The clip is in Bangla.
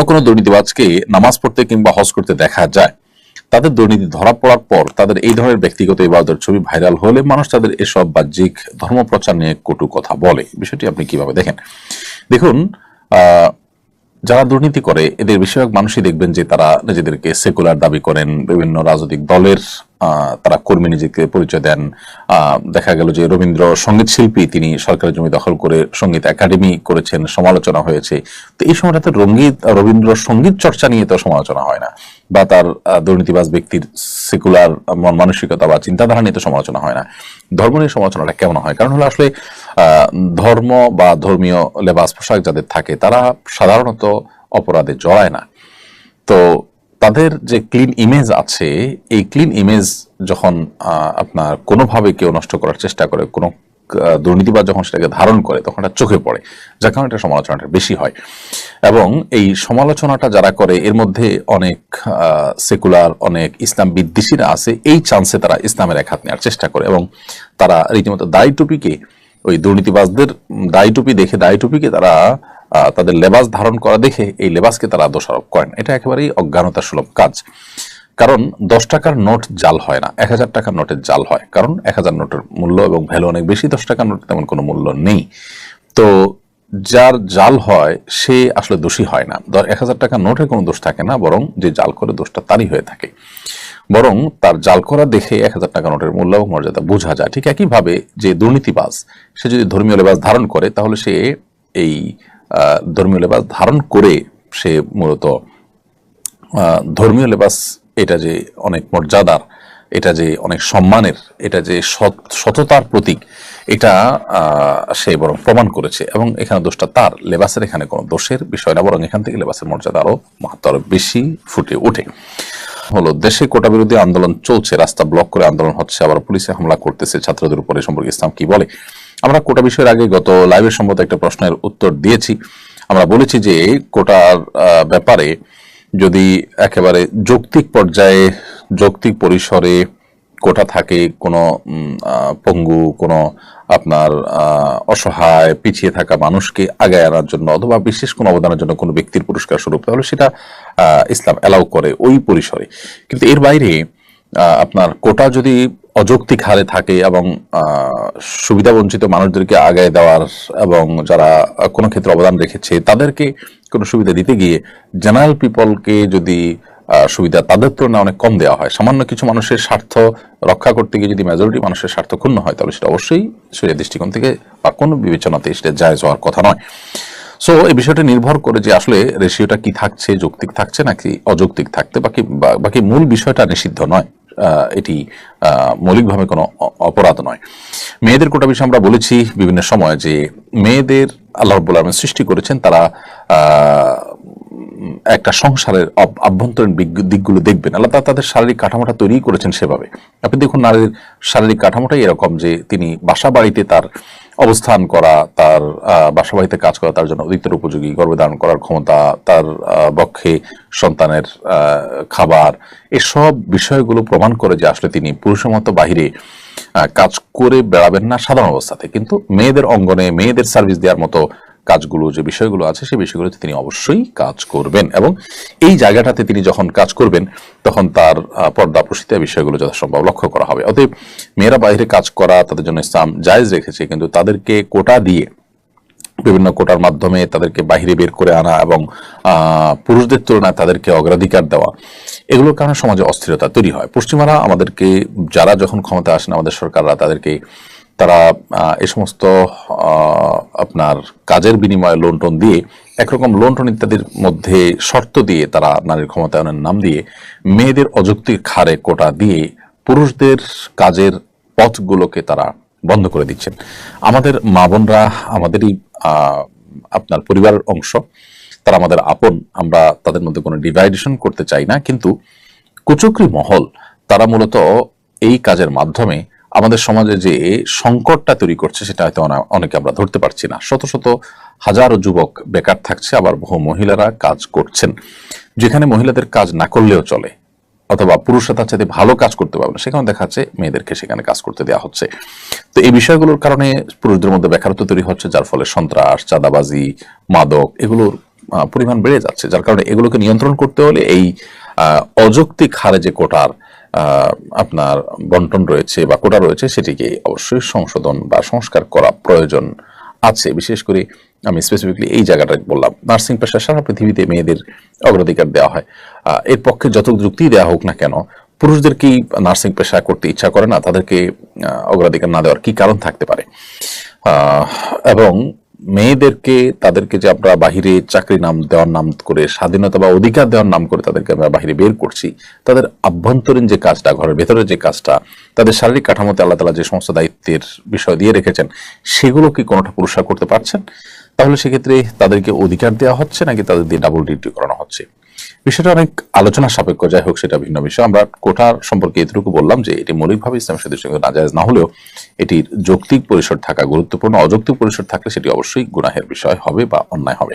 কোনো দুর্নীতিবাজকে নামাজ পড়তে কিংবা হজ করতে দেখা যায়, তাদের দুর্নীতি ধরা পড়ার পর তাদের এই ধরনের ব্যক্তিগত ইবাদতের ছবি ভাইরাল হলে মানুষ তাদের এসব বাহ্যিক ধর্মপ্রচার নিয়ে কটু কথা বলে। বিষয়টি আপনি কিভাবে দেখেন? দেখুন, যারা দুর্নীতি করে এদের বেশিরভাগ মানুষই দেখবেন যে তারা নিজেদেরকে সেকুলার দাবি করেন, বিভিন্ন রাজনৈতিক দলের তারা কর্মী নিজেকে পরিচয় দেন। দেখা গেল যে রবীন্দ্র সঙ্গীত শিল্পী, তিনি সরকারি জমি দখল করে সঙ্গীত একাডেমি করেছেন, সমালোচনা হয়েছে। তো এই সময়টাতে রবীন্দ্র সঙ্গীত চর্চা নিয়ে তো সমালোচনা হয় না, বা তার দুর্নীতিবাজ ব্যক্তির সেকুলার মানসিকতা বা চিন্তাধারা নিয়ে তো সমালোচনা হয় না। ধর্ম নিয়ে সমালোচনাটা কেমন হয়? কারণ হলো আসলে ধর্ম বা ধর্মীয় লেবাস পোশাক যাদের থাকে তারা সাধারণত অপরাধে জড়ায় না। তো তাদের যে ক্লিন ইমেজ আছে, এই ক্লিন ইমেজ যখন আপনার কোনোভাবে কেউ নষ্ট করার চেষ্টা করে, কোনো দুর্নীতিবাজ যখন সেটাকে ধারণ করে, তখন এটা চোখে পড়ে, যার কারণে এটা সমালোচনাটা বেশি হয়। এবং এই সমালোচনাটা যারা করে এর মধ্যে অনেক সেকুলার, অনেক ইসলাম বিদ্বেষীরা আছে। এই চান্সে তারা ইসলামের এক হাত নেওয়ার চেষ্টা করে এবং তারা রীতিমতো দাড়ি টুপিকে, ওই দুর্নীতিবাজদের দাড়ি টুপি দেখে দাড়ি টুপিকে তারা তাদের লেবাস ধারণ করা দেখে এই লেবাসকে তারা দোষারোপ করেন। এটা একেবারেই অজ্ঞানতা সুলভ কাজ। কারণ 10 টাকার নোট জাল হয় না, 1000 টাকার নোটের জাল হয়। কারণ 1000 নোটের মূল্য এবং ভ্যালু অনেক বেশি, 10 টাকার নোটের তেমন কোনো মূল্য নেই। তো যার জাল হয় সে আসলে দোষী হয় না। 1000 টাকার নোটের কোনো দোষ থাকে না, বরং যে জাল করে দোষটা তারই হয়ে থাকে। বরং তার জাল করা দেখে 1000 টাকা নোটের মূল্য এবং মর্যাদা বোঝা যায়। ঠিক একইভাবে যে দুর্নীতিবাজ, সে যদি ধর্মীয় লেবাস ধারণ করে, তাহলে সে এই ধর্মীয় লেবাস ধারণ করে সে মূলত ধর্মীয় লেবাস, এটা যে অনেক মর্যাদার, এটা যে অনেক সম্মানের, এটা যে সততার প্রতীক, এটা সে বরং প্রমাণ করেছে। এবং এখানে দোষটা তার, লেবাসের এখানে কোনো দোষের বিষয় না, বরং এখান থেকে লেবাসের মর্যাদা আরো মাহাত্ম আরো বেশি ফুটে ওঠে। হলো দেশে কোটা বিরোধী আন্দোলন চলছে, রাস্তা ব্লক করে আন্দোলন হচ্ছে, আবার পুলিশে হামলা করতেছে ছাত্রদের উপরে, সম্পর্কে ইসলাম কি বলে? আমরা কোটা বিষয়ের আগে গত লাইভের সম্ভবত একটা প্রশ্নের উত্তর দিয়েছি। আমরা বলেছি যে কোটার ব্যাপারে যদি একেবারে যৌক্তিক পর্যায়ে, যৌক্তিক পরিসরে কোটা থাকে, কোনো পঙ্গু, কোনো আপনার অসহায় পিছিয়ে থাকা মানুষকে আগায় আনার জন্য, অথবা বিশেষ কোনো অবদানের জন্য কোনো ব্যক্তির পুরস্কার স্বরূপ, তাহলে সেটা ইসলাম অ্যালাউ করে ওই পরিসরে। কিন্তু এর বাইরে আপনার কোটা যদি অযৌক্তিক হারে থাকে এবং সুবিধাবঞ্চিত মানুষদেরকে আগায় দেওয়ার এবং যারা কোনো ক্ষেত্রে অবদান রেখেছে তাদেরকে কোনো সুবিধা দিতে গিয়ে জেনারেল পিপলকে যদি সুবিধা তাদের তুলনায় অনেক কম দেওয়া হয়, সামান্য কিছু মানুষের স্বার্থ রক্ষা করতে গিয়ে যদি মেজরিটি মানুষের স্বার্থ ক্ষুণ্ণ হয়, তাহলে সেটা অবশ্যই শরীয়তের দৃষ্টিকোণ থেকে বা কোনো বিবেচনাতে সেটা জায়েজ হওয়ার কথা নয়। সো এই বিষয়টা নির্ভর করে যে আসলে রেশিওটা কি থাকছে, যৌক্তিক থাকছে নাকি অযৌক্তিক থাকতে, বাকি মূল বিষয়টা নিষিদ্ধ নয়, এটি মৌলিকভাবে কোনো অপরাধ নয়। মেয়েদের কোটা বিষয়ে আমরা বলেছি বিভিন্ন সময় যে মেয়েদের আল্লাহ রাব্বুল আলামিন সৃষ্টি করেছেন, তারা একটা সংসারের আভ্যন্তরীণ দিকগুলো দেখবেন। আল্লাহ তাআলা তাদের শারীরিক কাঠামোটা তৈরি করেছেন সেভাবে। আপনি দেখুন, নারীর শারীরিক কাঠামোটাই এরকম যে তিনি বাসা বাড়িতে তার অবস্থান করা, তার বাসা বাড়িতে কাজ করা তার জন্য অধিকতর উপযোগী, গর্ভধারণ করার ক্ষমতা, তার বক্ষে সন্তানের খাবার, এসব বিষয়গুলো প্রমাণ করে যে আসলে তিনি পুরুষের মতো বাহিরে কাজ করে বেড়াবেন না সাধারণ অবস্থাতে, কিন্তু মেয়েদের অঙ্গনে মেয়েদের সার্ভিস দেওয়ার মতো কাজগুলো, যে বিষয়গুলো আছে সেই বিষয়গুলোতে তিনি অবশ্যই কাজ করবেন। এবং এই জায়গাটাতে তিনি যখন কাজ করবেন তখন তার পর্দা প্রসিদ্ধ বিষয়গুলো যথাসম্ভব লক্ষ্য করা হবে। অতএব মেয়েরা বাইরে কাজ করা তাদের জন্য ইসলাম জায়েজ রেখেছে, কিন্তু তাদেরকে কোটা দিয়ে, বিভিন্ন কোটার মাধ্যমে তাদেরকে বাহিরে বের করে আনা এবং পুরুষদের তুলনায় তাদেরকে অগ্রাধিকার দেওয়া, এগুলোর কারণে সমাজে অস্থিরতা তৈরি হয়। পশ্চিমারা আমাদেরকে, যারা যখন ক্ষমতা আসেন আমাদের সরকাররা, তারা এই সমস্ত আপনার কাজের বিনিময়ে লোন টোন দিয়ে, একরকম লোন টোন ইত্যাদির মধ্যে শর্ত দিয়ে তারা নারীর ক্ষমতায়নের নাম দিয়ে মেয়েদের অযৌক্তিক হারে কোটা দিয়ে পুরুষদের কাজের পথগুলোকে তারা বন্ধ করে দিচ্ছেন। আমাদের মা বোনরা আমাদেরই আপনার পরিবারের অংশ, তারা আমাদের আপন, আমরা তাদের মধ্যে কোনো ডিভাইডেশন করতে চাই না, কিন্তু কুচক্রী মহল তারা মূলত এই কাজের মাধ্যমে আমাদের সমাজে যে সংকটটা তৈরি করছে সেটা হয়তো অনেকে আমরা ধরতে পারছি না। শত শত হাজারো যুবক বেকার থাকছে, আবার বহু মহিলারা কাজ করছেন। যেখানে মহিলাদের কাজ না করলেও চলে, অথবা পুরুষরা তার সাথে ভালো কাজ করতে পারবে না, সেখানে দেখা যাচ্ছে মেয়েদেরকে সেখানে কাজ করতে দেওয়া হচ্ছে। তো এই বিষয়গুলোর কারণে পুরুষদের মধ্যে বেকারত্ব তৈরি হচ্ছে, যার ফলে সন্ত্রাস, চাঁদাবাজি, মাদক, এগুলোর পরিমাণ বেড়ে যাচ্ছে, যার কারণে এগুলোকে নিয়ন্ত্রণ করতে হলে এই অযৌক্তিক হারে যে কোটার আপনার বন্টন রয়েছে বা কোটা রয়েছে সেটিকে অবশ্যই সংশোধন বা সংস্কার করা প্রয়োজন আছে। বিশেষ করে আমি স্পেসিফিকলি এই জায়গাটা বললাম, নার্সিং পেশা সারা পৃথিবীতে মেয়েদের অগ্রাধিকার দেওয়া হয়। এর পক্ষে যত যুক্তি দেওয়া হোক না কেন, পুরুষদেরকেই নার্সিং পেশা করতে ইচ্ছা করে না, তাদেরকে অগ্রাধিকার না দেওয়ার কি কারণ থাকতে পারে? এবং মেয়েদেরকে তাদেরকে যে আমরা বাহিরে চাকরি নাম দেওয়ার নাম করে, স্বাধীনতা বা অধিকার দেওয়ার নাম করে তাদেরকে আমরা বাহিরে বের করছি, তাদের আভ্যন্তরীণ যে কাজটা, ঘরের ভেতরে যে কাজটা, তাদের শারীরিক কাঠামোতে আল্লাহ তাআলা যে সমস্ত দায়িত্বের বিষয় দিয়ে রেখেছেন, সেগুলো কি কোনোটা পুরুষরা করতে পারছেন? তাহলে সেক্ষেত্রে তাদেরকে অধিকার দেওয়া হচ্ছে নাকি তাদের দিয়ে ডাবল ডিউটি করানো হচ্ছে? বিষয়টা অনেক আলোচনা সাপেক্ষ, যাই হোক সেটা ভিন্ন বিষয়। আমরা কোটার সম্পর্কে এতটুকু বললাম যে এটি মৌলিকভাবে ইসলাম শরীয়তের সঙ্গে নাজায়েজ না হলেও এটির যৌক্তিক পরিসর থাকা গুরুত্বপূর্ণ। অযৌক্তিক পরিসর থাকলে সেটি অবশ্যই গুনাহের বিষয় হবে বা অন্যায় হবে।